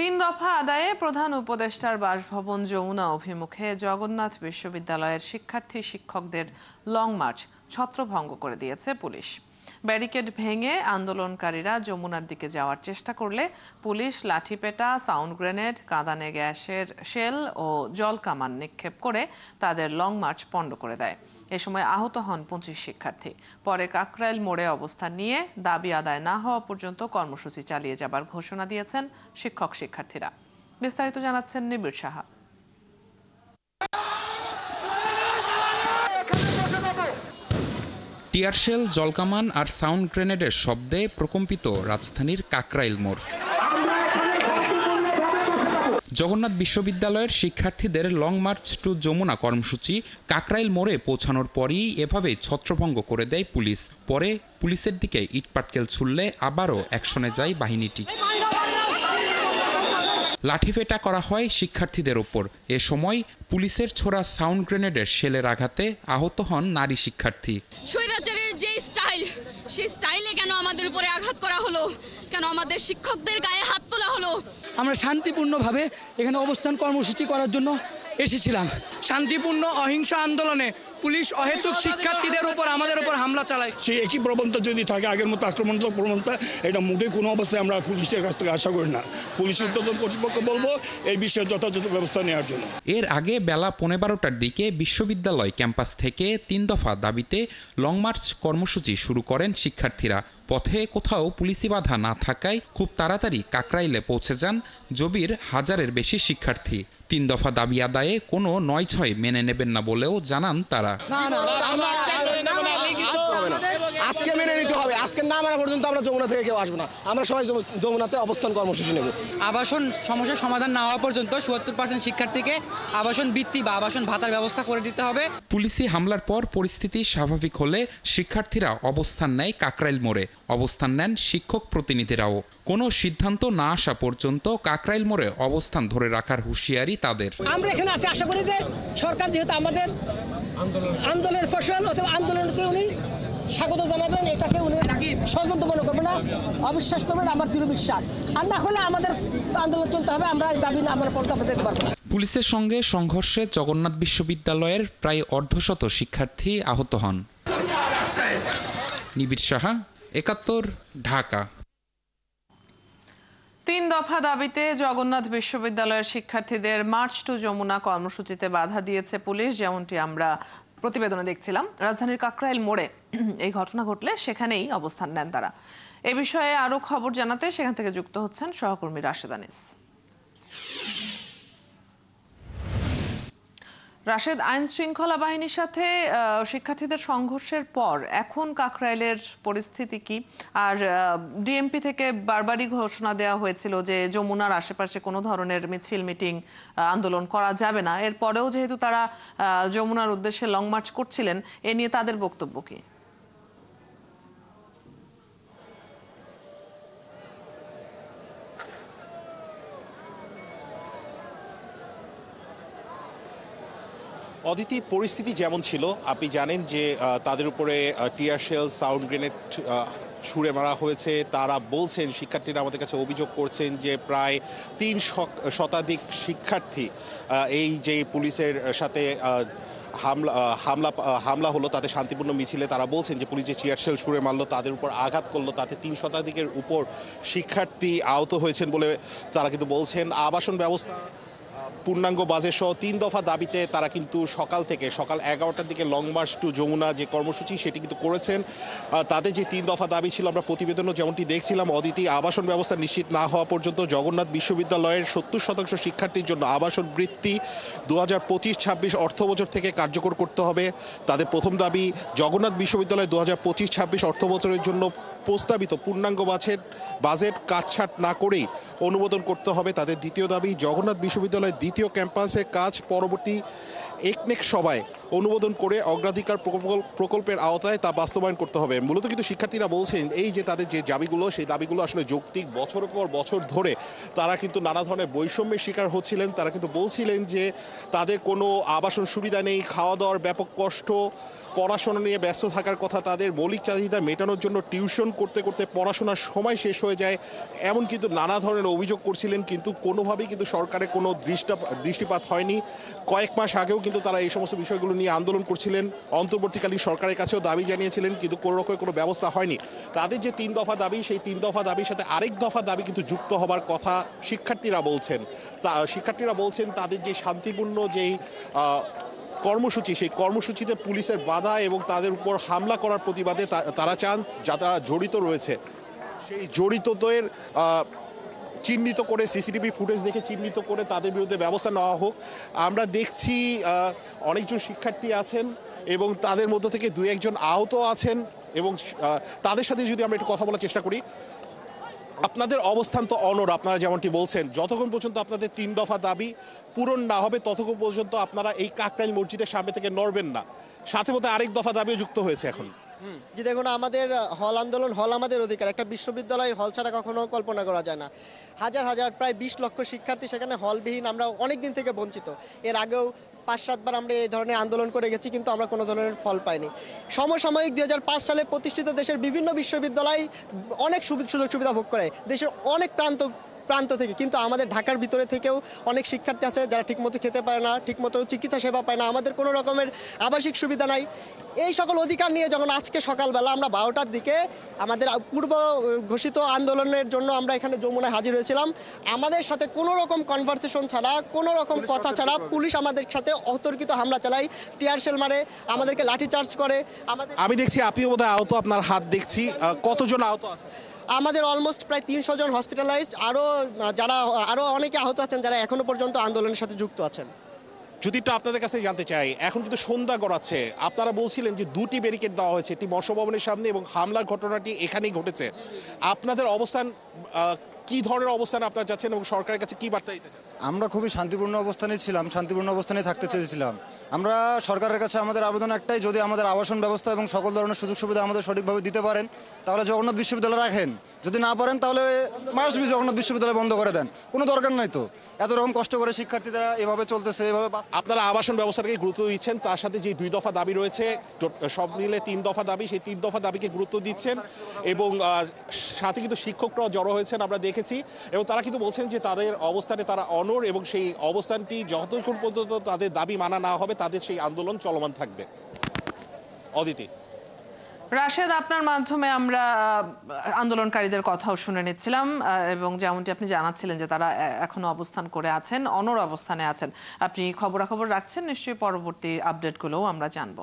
তিন দফা আদায়ে প্রধান উপদেষ্টার বাসভবন যমুনা অভিমুখে জগন্নাথ বিশ্ববিদ্যালয়ের শিক্ষার্থী শিক্ষকদের লং মার্চ ছত্রভঙ্গ করে দিয়েছে পুলিশ। ব্যারিকেড ভেঙে আন্দোলনকারীরা যমুনার দিকে যাওয়ার চেষ্টা করলে পুলিশ লাঠিপেটা, সাউন্ড গ্রেনেড, কাঁদানে গ্যাসের শেল ও জল কামান নিক্ষেপ করে তাদের লং মার্চ পণ্ড করে দেয়। এ সময় আহত হন 25 শিক্ষার্থী। পরে কাকরাইল মোড়ে অবস্থান নিয়ে দাবি আদায় না হওয়া পর্যন্ত কর্মসূচি চালিয়ে যাবার ঘোষণা দিয়েছেন শিক্ষক শিক্ষার্থীরা। বিস্তারিত জানাচ্ছেন নিবিড় সাহা। টিয়ারশেল, জলকামান আর সাউন্ড গ্রেনেডের শব্দে প্রকম্পিত রাজধানীর কাকরাইল মোড়। জগন্নাথ বিশ্ববিদ্যালয়ের শিক্ষার্থীদের লং মার্চ টু যমুনা কর্মসূচি কাকরাইল মোড়ে পৌঁছানোর পরই এভাবে ছত্রভঙ্গ করে দেয় পুলিশ। পরে পুলিশের দিকে ইটপাটকেল ছুড়লে আবারও অ্যাকশনে যায় বাহিনীটি। লাঠিপেটা করা হয় শিক্ষার্থীদের ওপর। এ সময় পুলিশের ছোড়া সাউন্ড গ্রেনেডের শেলের আঘাতে আহত হন নারী শিক্ষার্থী। স্বৈরাচারের যে স্টাইল, সেই স্টাইলে কেন আমাদের উপরে আঘাত করা হলো, কেন আমাদের শিক্ষকদের গায়ে হাত তোলা হলো? আমরা শান্তিপূর্ণভাবে এখানে অবস্থান কর্মসূচি করার জন্য এসেছিলাম। শান্তিপূর্ণ অহিংস আন্দোলনে পুলিশ অহেতুক শিক্ষার্থীদের উপর আমাদের উপর হামলা চালায়। সেই একই প্রবণতা যদি থাকে, আগের মতো আক্রমণাত্মক প্রবণতা, এটা মোটেই কোনো অবস্থায় আমরা পুলিশের কাছ থেকে আশা করি না। পুলিশ ঊর্ধ্বতন কর্তৃপক্ষ বলবো এই বিষয়ে যথাযথ ব্যবস্থা নেওয়ার জন্য। এর আগে বেলা 12:15টার দিকে বিশ্ববিদ্যালয় ক্যাম্পাস থেকে 3 দফা দাবিতে লং মার্চ কর্মসূচি শুরু করেন শিক্ষার্থীরা। পথে কোথাও পুলিশি বাধা না থাকায় খুব তাড়াতাড়ি কাকরাইলে পৌঁছে যান জবির হাজারের বেশি শিক্ষার্থী। 3 দফা দাবি আদায়ে কোনো 9-6 মেনে নেবেন না বলেও জানান তারা। আজকে মেনে নিতে হবে, আজকে না মানা পর্যন্ত আমরা যমুনা থেকে কেউ আসবো না। আমরা সবাই যমুনাতে অবস্থান কর্মসূচি নেব। আবাসন সমস্যার সমাধান না হওয়া পর্যন্ত ৭০% শিক্ষার্থীকে আবাসন বৃত্তি বা আবাসন ভাতার ব্যবস্থা করে দিতে হবে। পুলিশি হামলার পর পরিস্থিতি স্বাভাবিক হলে শিক্ষার্থীরা অবস্থান নেয় কাকরাইল মোড়ে। অবস্থান নেন শিক্ষক প্রতিনিধিরাও। কোনো সিদ্ধান্ত না আসা পর্যন্ত কাকরাইল মোড়ে অবস্থান ধরে রাখার হুঁশিয়ারি তাদের। আমরা এখানে আসি আশা করি যে সরকার যেহেতু আমাদের আন্দোলনের ফসল অথবা আন্দোলনকে উনি স্বাগত জানাবেন, এটাকে উনি ষড়যন্ত্র মনে করবেন না, অবিশ্বাস করবেন, আমার দৃঢ় বিশ্বাস। আর না হলে আমাদের আন্দোলন চলতে হবে, আমরা দাবি না আমরা পর্দাপে যেতে পারবো না। পুলিশের সঙ্গে সংঘর্ষে জগন্নাথ বিশ্ববিদ্যালয়ের প্রায় অর্ধশত শিক্ষার্থী আহত হন। নিবিড় সাহা, ৭১, ঢাকা। 3 দফা দাবিতে জগন্নাথ বিশ্ববিদ্যালয়ের শিক্ষার্থীদের মার্চ টু যমুনা কর্মসূচিতে বাধা দিয়েছে পুলিশ। যেমনটি আমরা প্রতিবেদনে দেখছিলাম, রাজধানীর কাকরাইল মোড়ে এই ঘটনা ঘটলে সেখানেই অবস্থান নেন তারা। এ বিষয়ে আরো খবর জানাতে সেখান থেকে যুক্ত হচ্ছেন সহকর্মী রাশেদ আনিস। রাশেদ, আইন শৃঙ্খলা বাহিনীর সাথে শিক্ষার্থীদের সংঘর্ষের পর এখন কাকরাইলের পরিস্থিতি কি? আর ডিএমপি থেকে বারবারই ঘোষণা দেওয়া হয়েছিল যে যমুনার আশেপাশে কোনো ধরনের মিছিল, মিটিং, আন্দোলন করা যাবে না। এরপরেও যেহেতু তারা যমুনার উদ্দেশ্যে লং মার্চ করছিলেন, এ নিয়ে তাদের বক্তব্য কি? অদিতি, পরিস্থিতি যেমন ছিল আপনি জানেন যে তাদের উপরে টিয়ার শেল, সাউন্ড গ্রেনেড ছুঁড়ে মারা হয়েছে। তারা বলছেন, শিক্ষার্থীরা আমাদের কাছে অভিযোগ করছেন যে প্রায় 3 শতাধিক শিক্ষার্থী এই যে পুলিশের সাথে হামলা হলো তাতে শান্তিপূর্ণ মিছিলে তারা বলছেন যে পুলিশ যে টিয়ারশেল ছুঁড়ে মারলো, তাদের উপর আঘাত করলো, তাতে 3 শতাধিকের উপর শিক্ষার্থী আহত হয়েছেন বলে তারা কিন্তু বলছেন। আবাসন ব্যবস্থা পূর্ণাঙ্গ বাজেট সহ 3 দফা দাবিতে তারা কিন্তু সকাল 11টার দিকে লং মার্চ টু যমুনা যে কর্মসূচি সেটি কিন্তু করেছেন। তাদের যে 3 দফা দাবি ছিল, আমরা প্রতিবেদনও যেমনটি দেখছিলাম, অদিতি, আবাসন ব্যবস্থা নিশ্চিত না হওয়া পর্যন্ত জগন্নাথ বিশ্ববিদ্যালয়ের 70% শিক্ষার্থীর জন্য আবাসন বৃত্তি 2025-26 অর্থবছর থেকে কার্যকর করতে হবে। তাদের প্রথম দাবি, জগন্নাথ বিশ্ববিদ্যালয় 2025-26 অর্থবছরের জন্য প্রস্তাবিত পূর্ণাঙ্গ বাজেট কাটছাট না করেই অনুমোদন করতে হবে। তাদের দ্বিতীয় দাবি, জগন্নাথ বিশ্ববিদ্যালয়ের দ্বিতীয় ক্যাম্পাসে কাজ পরবর্তী একনেক সভায় অনুমোদন করে অগ্রাধিকার প্রকল্পের আওতায় তা বাস্তবায়ন করতে হবে। মূলত কিন্তু শিক্ষার্থীরা বলছেন এই যে তাদের যে দাবিগুলো, সেই দাবিগুলো আসলে যৌক্তিক। বছরের পর বছর ধরে তারা কিন্তু নানা ধরনের বৈষম্যের শিকার হচ্ছিলেন। তারা কিন্তু বলছিলেন যে তাদের কোনো আবাসন সুবিধা নেই, খাওয়া দাওয়ার ব্যাপক কষ্ট, পড়াশোনা নিয়ে ব্যস্ত থাকার কথা, তাদের মৌলিক চাহিদা মেটানোর জন্য টিউশন করতে করতে পড়াশোনার সময় শেষ হয়ে যায়, এমন কিন্তু নানা ধরনের অভিযোগ করছিলেন। কিন্তু কোনোভাবেই কিন্তু সরকারের কোনো দৃষ্টিপাত হয়নি। কয়েক মাস আগেও কিন্তু তারা এই সমস্ত বিষয়গুলো নিয়ে আন্দোলন করছিলেন, অন্তর্বর্তীকালীন সরকারের কাছেও দাবি জানিয়েছিলেন, কিন্তু কোনো রকমের কোনো ব্যবস্থা হয়নি। তাদের যে 3 দফা দাবি, সেই 3 দফা দাবির সাথে আরেক দফা দাবি কিন্তু যুক্ত হবার কথা শিক্ষার্থীরা বলছেন। শিক্ষার্থীরা বলছেন তাদের যে শান্তিপূর্ণ যেই কর্মসূচি, সেই কর্মসূচিতে পুলিশের বাধা এবং তাদের উপর হামলা করার প্রতিবাদে তারা চান যারা জড়িত রয়েছে সেই জড়িতদের চিহ্নিত করে, সিসিটিভি ফুটেজ দেখে চিহ্নিত করে তাদের বিরুদ্ধে ব্যবস্থা নেওয়া হোক। আমরা দেখছি অনেকজন শিক্ষার্থী আছেন এবং তাদের মধ্য থেকে 2-1 আহত আছেন এবং তাদের সাথে যদি আমরা একটু কথা বলার চেষ্টা করি। আপনাদের অবস্থান তো অনড়, আপনারা যেমনটি বলছেন, যতক্ষণ পর্যন্ত আপনাদের 3 দফা দাবি পূরণ না হবে ততক্ষণ পর্যন্ত আপনারা এই কাকরাইল মসজিদের সামনে থেকে নড়বেন না। সাথে মধ্যে আরেক দফা দাবিও যুক্ত হয়েছে এখন। যে দেখুন, আমাদের হল আন্দোলন, হল আমাদের অধিকার। একটা বিশ্ববিদ্যালয় হল ছাড়া কখনো কল্পনা করা যায় না। হাজার হাজার প্রায় 20 লক্ষ শিক্ষার্থী সেখানে হলবিহীন। আমরা অনেক দিন থেকে বঞ্চিত। এর আগেও 5-7 বার আমরা এই ধরনের আন্দোলন করে গেছি, কিন্তু আমরা কোনো ধরনের ফল পাইনি। সমসাময়িক 2005 সালে প্রতিষ্ঠিত দেশের বিভিন্ন বিশ্ববিদ্যালয় অনেক সুযোগ সুবিধা ভোগ করে দেশের অনেক প্রান্ত থেকে, কিন্তু আমাদের ঢাকার ভিতরে থেকেও অনেক শিক্ষার্থী আছে যারা ঠিকমতো খেতে পারে না, ঠিকমতো চিকিৎসা সেবা পায় না, আমাদের কোনো রকমের আবাসিক সুবিধা নাই। এই সকল অধিকার নিয়ে যখন আজকে সকালবেলা আমরা 12টার দিকে আমাদের পূর্ব ঘোষিত আন্দোলনের জন্য আমরা এখানে যমুনায় হাজির হয়েছিলাম, আমাদের সাথে কোনো রকম কনভারসেশন ছাড়া, কোনো রকম কথা ছাড়া পুলিশ আমাদের সাথে অতর্কিত হামলা চালায়, টিয়ার শেল মারে, আমাদেরকে লাঠিচার্জ করে। আমি দেখছি আপনিও বোধহয় আহত, আপনার হাত দেখছি। কতজন আহত আছে? আমাদের অলমোস্ট প্রায় 300 জন হসপিটালাইজড, আরও অনেকে আহত আছেন যারা এখনো পর্যন্ত আন্দোলনের সাথে যুক্ত আছেন। যদি একটু আপনাদের কাছে জানতে চাই, এখন কিন্তু সন্ধ্যা গড়াচ্ছে, আপনারা বলছিলেন যে 2টি ব্যারিকেড দেওয়া হয়েছে, একটি বর্ষভবনের সামনে এবং হামলার ঘটনাটি এখানেই ঘটেছে। আপনাদের অবস্থান কি ধরনের অবস্থান আপনারা যাচ্ছেন এবং সরকারের কাছে কি বার্তা দিতে চাচ্ছেন? আমরা খুবই শান্তিপূর্ণ অবস্থানে ছিলাম, শান্তিপূর্ণ অবস্থানে থাকতে চেয়েছিলাম। আমরা সরকারের কাছে আমাদের আবেদন একটাই, যদি আমাদের আবাসন ব্যবস্থা এবং সকল ধরনের সুযোগ সুবিধা আমাদের সঠিকভাবে দিতে পারেন তাহলে জগন্নাথ বিশ্ববিদ্যালয় রাখেন, যদি না পারেন তাহলে মাসবি জগন্নাথ বিশ্ববিদ্যালয় বন্ধ করে দেন। কোনো দরকার নাই তো, এত রকম কষ্ট করে শিক্ষার্থীরা এভাবে চলতেছে, এভাবে। আপনারা আবাসন ব্যবস্থাকে গুরুত্ব দিচ্ছেন, তার সাথে যে 2 দফা দাবি রয়েছে, সব মিলে 3 দফা দাবি, সেই 3 দফা দাবিকে গুরুত্ব দিচ্ছেন এবং সাথে কিন্তু শিক্ষকরাও জড়ো হয়েছেন আমরা দেখেছি, এবং তারা কিন্তু বলছেন যে তাদের অবস্থানে তারা অনড় এবং সেই অবস্থানটি যতক্ষণ পর্যন্ত তাদের দাবি মানা না হবে তাদের সেই আন্দোলন চলমান থাকবে। অদিতি। রাশেদ, আপনার মাধ্যমে আমরা আন্দোলনকারীদের কথাও শুনে নিচ্ছিলাম এবং যেমনটি আপনি জানাচ্ছিলেন যে তারা এখনো অবস্থান করে আছেন, অনড় অবস্থানে আছেন। আপনি খবরাখবর রাখছেন, নিশ্চয়ই পরবর্তী আপডেটগুলোও আমরা জানবো।